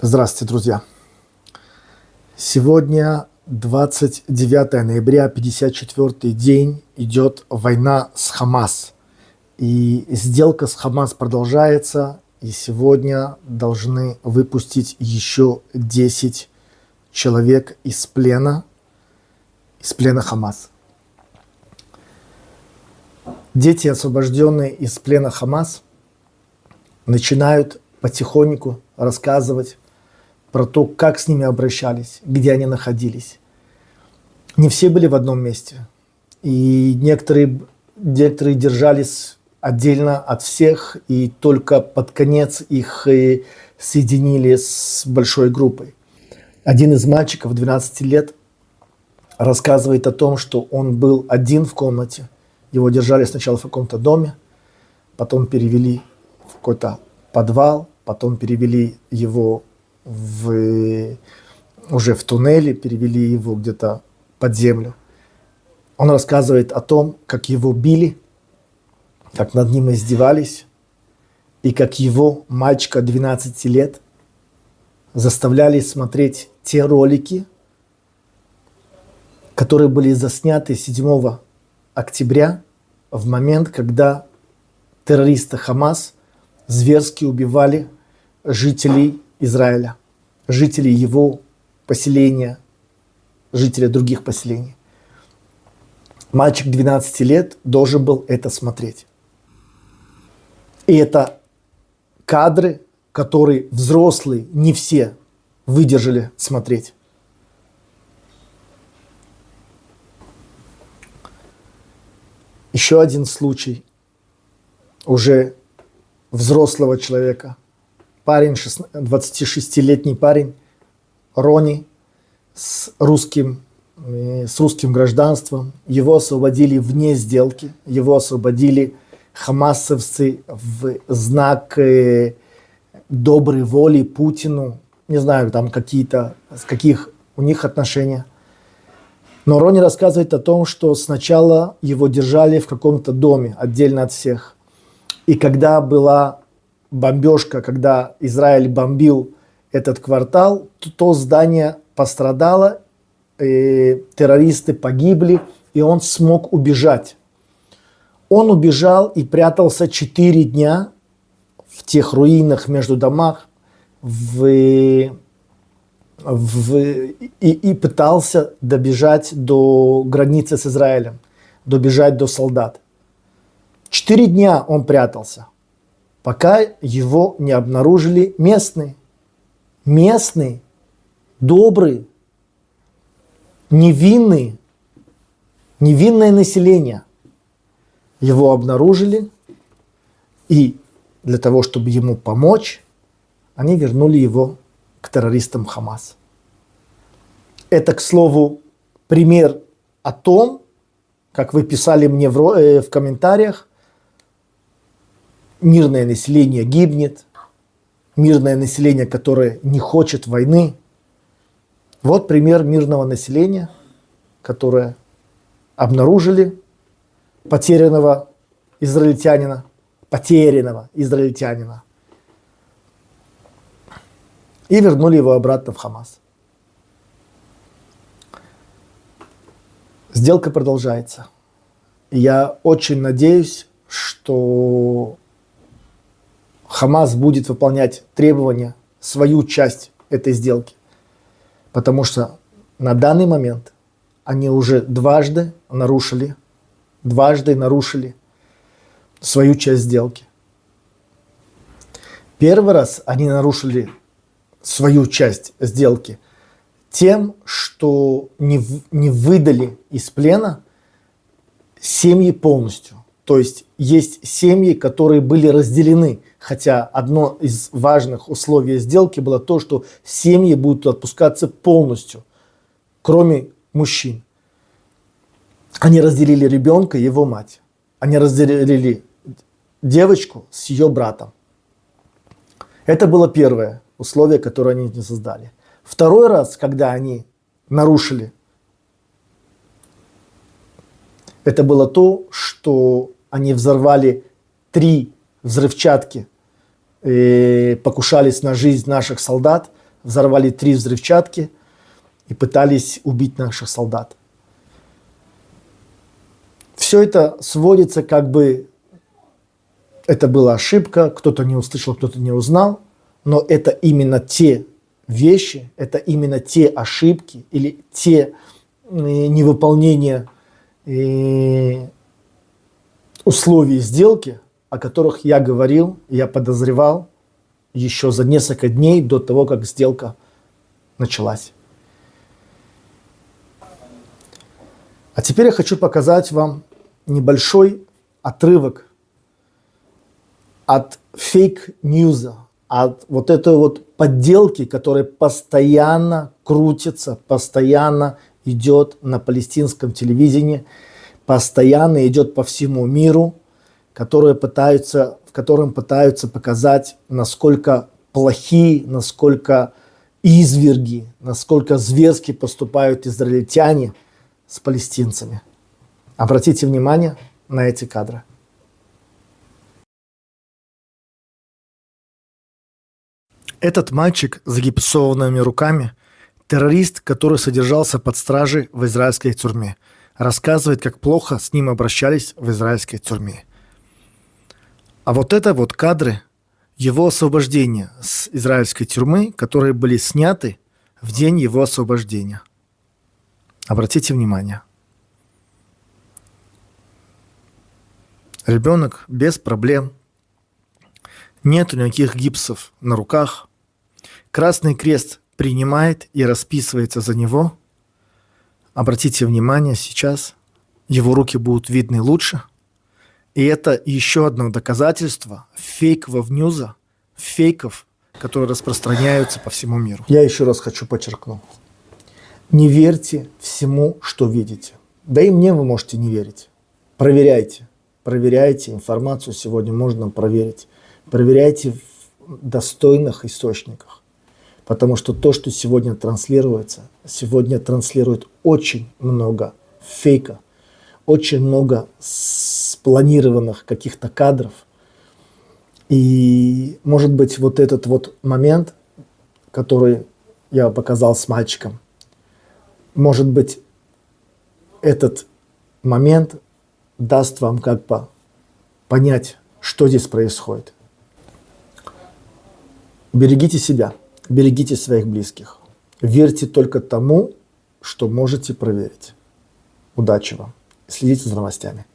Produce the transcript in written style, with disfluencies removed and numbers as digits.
Здравствуйте, друзья! Сегодня 29 ноября, 54-й день, идет война с Хамас. И сделка с Хамас продолжается, и сегодня должны выпустить еще 10 человек из плена Хамас. Дети, освобожденные из плена Хамас, начинают потихоньку рассказывать про то, как с ними обращались, где они находились. Не все были в одном месте. И некоторые держались отдельно от всех, и только под конец их соединили с большой группой. Один из мальчиков, 12 лет, рассказывает о том, что он был один в комнате. Его держали сначала в каком-то доме, потом перевели в какой-то подвал, потом перевели его уже в туннеле, перевели его где-то под землю. Он рассказывает о том, как его били, как над ним издевались, и как его, мальчика 12 лет, заставляли смотреть те ролики, которые были засняты 7 октября, в момент, когда террористы Хамас зверски убивали жителей Израиля, жителей его поселения, жителей других поселений. Мальчик 12 лет должен был это смотреть. И это кадры, которые взрослые, не все, выдержали смотреть. Еще один случай уже взрослого человека. Парень, 26-летний парень, Рони, с русским гражданством. Его освободили вне сделки. Его освободили хамасовцы в знак доброй воли Путину. Не знаю, там с каких у них отношения. Но Рони рассказывает о том, что сначала его держали в каком-то доме, отдельно от всех. И когда была бомбежка, когда Израиль бомбил этот квартал, то здание пострадало, террористы погибли, и он смог убежать. Он убежал и прятался 4 дня в тех руинах между домах и пытался добежать до границы с Израилем, добежать до солдат. 4 дня он прятался, пока его не обнаружили местные, добрые, невинное население. Его обнаружили, и для того, чтобы ему помочь, они вернули его к террористам Хамас. Это, к слову, пример о том, как вы писали мне в комментариях, мирное население гибнет, мирное население, которое не хочет войны. Вот пример мирного населения, которое обнаружили потерянного израильтянина, и вернули его обратно в Хамас. Сделка продолжается. И я очень надеюсь, что Хамас будет выполнять требования, свою часть этой сделки. Потому что на данный момент они уже дважды нарушили свою часть сделки. Первый раз они нарушили свою часть сделки тем, что не выдали из плена семьи полностью. То есть семьи, которые были разделены, хотя одно из важных условий сделки было то, что семьи будут отпускаться полностью, кроме мужчин. Они разделили ребенка и его мать. Они разделили девочку с ее братом. Это было первое условие, которое они не создали. Второй раз, когда они нарушили, это было то, что они взорвали 3 взрывчатки, покушались на жизнь наших солдат взорвали 3 взрывчатки и пытались убить наших солдат. Все это сводится как бы, это была ошибка, кто-то не услышал, кто-то не узнал, но это именно те вещи, это именно те ошибки или те невыполнения условий сделки, о которых я говорил, я подозревал еще за несколько дней до того, как сделка началась. А теперь я хочу показать вам небольшой отрывок от фейк-ньюза, от вот этой вот подделки, которая постоянно крутится, постоянно идет на палестинском телевидении, постоянно идет по всему миру, в котором пытаются показать, насколько плохие, насколько изверги, насколько зверски поступают израильтяне с палестинцами. Обратите внимание на эти кадры. Этот мальчик с загипсованными руками – террорист, который содержался под стражей в израильской тюрьме. Рассказывает, как плохо с ним обращались в израильской тюрьме. А вот это вот кадры его освобождения с израильской тюрьмы, которые были сняты в день его освобождения. Обратите внимание. Ребенок без проблем. Нету никаких гипсов на руках. Красный Крест принимает и расписывается за него. Обратите внимание, сейчас его руки будут видны лучше. И это еще одно доказательство фейкового ньюза, фейков, которые распространяются по всему миру. Я еще раз хочу подчеркнуть. Не верьте всему, что видите. Да и мне вы можете не верить. Проверяйте. Проверяйте. Информацию сегодня можно проверить. Проверяйте в достойных источниках. Потому что то, что сегодня транслируется, сегодня транслирует очень много фейка, очень много спланированных каких-то кадров. И, может быть, вот этот вот момент, который я показал с мальчиком, может быть, этот момент даст вам как бы понять, что здесь происходит. Берегите себя, берегите своих близких. Верьте только тому, что можете проверить. Удачи вам. Следите за новостями.